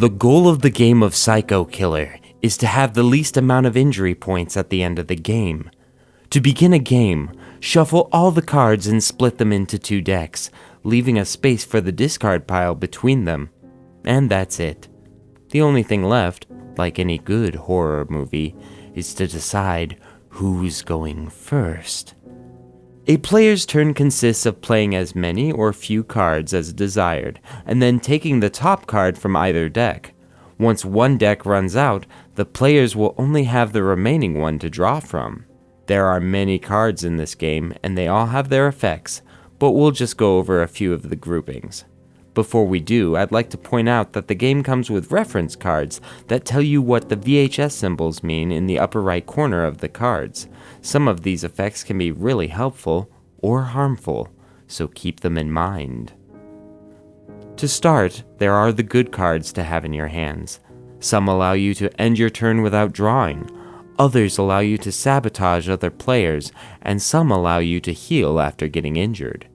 The goal of the game of Psycho Killer is to have the least amount of injury points at the end of the game. To begin a game, shuffle all the cards and split them into 2 decks, leaving a space for the discard pile between them. And that's it. The only thing left, like any good horror movie, is to decide who's going first. A player's turn consists of playing as many or few cards as desired, and then taking the top card from either deck. Once one deck runs out, the players will only have the remaining one to draw from. There are many cards in this game, and they all have their effects, but we'll just go over a few of the groupings. Before we do, I'd like to point out that the game comes with reference cards that tell you what the VHS symbols mean in the upper right corner of the cards. Some of these effects can be really helpful or harmful, so keep them in mind. To start, there are the good cards to have in your hands. Some allow you to end your turn without drawing, others allow you to sabotage other players, and some allow you to heal after getting injured.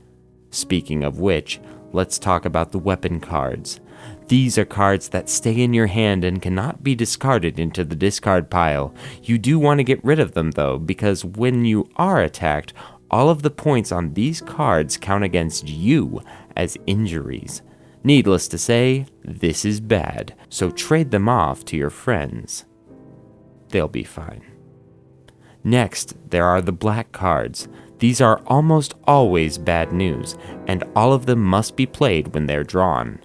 Speaking of which, let's talk about the weapon cards. These are cards that stay in your hand and cannot be discarded into the discard pile. You do want to get rid of them though, because when you are attacked, all of the points on these cards count against you as injuries. Needless to say, this is bad, so trade them off to your friends. They'll be fine. Next, there are the black cards. These are almost always bad news, and all of them must be played when they're drawn.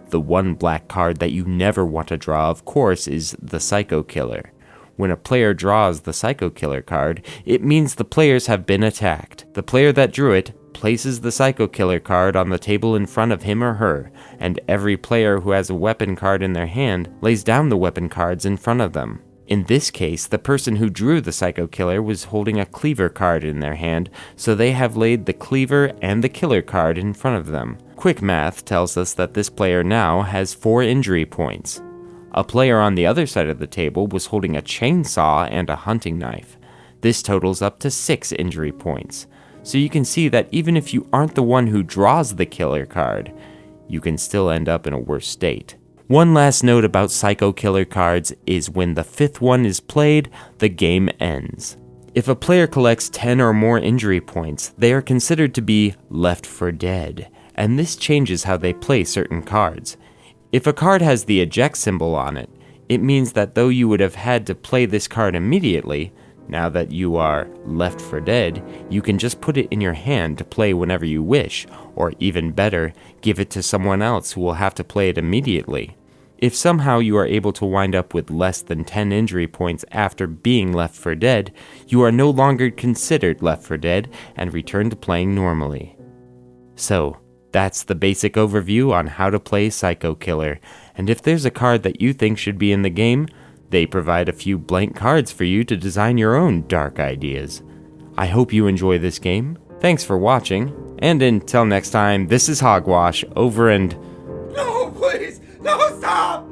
The one black card that you never want to draw, of course, is the Psycho Killer. When a player draws the Psycho Killer card, it means the players have been attacked. The player that drew it places the Psycho Killer card on the table in front of him or her, and every player who has a weapon card in their hand lays down the weapon cards in front of them. In this case, the person who drew the Psycho Killer was holding a Cleaver card in their hand, so they have laid the Cleaver and the Killer card in front of them. Quick math tells us that this player now has 4 injury points. A player on the other side of the table was holding a chainsaw and a hunting knife. This totals up to 6 injury points. So you can see that even if you aren't the one who draws the Killer card, you can still end up in a worse state. One last note about Psycho Killer cards is when the 5th one is played, the game ends. If a player collects 10 or more injury points, they are considered to be left for dead, and this changes how they play certain cards. If a card has the eject symbol on it, it means that though you would have had to play this card immediately, now that you are left for dead, you can just put it in your hand to play whenever you wish, or even better, give it to someone else who will have to play it immediately. If somehow you are able to wind up with less than 10 injury points after being left for dead, you are no longer considered left for dead and return to playing normally. So, that's the basic overview on how to play Psycho Killer, and if there's a card that you think should be in the game, they provide a few blank cards for you to design your own dark ideas. I hope you enjoy this game. Thanks for watching, and until next time, this is Hogwash, over and... No, please! No, stop!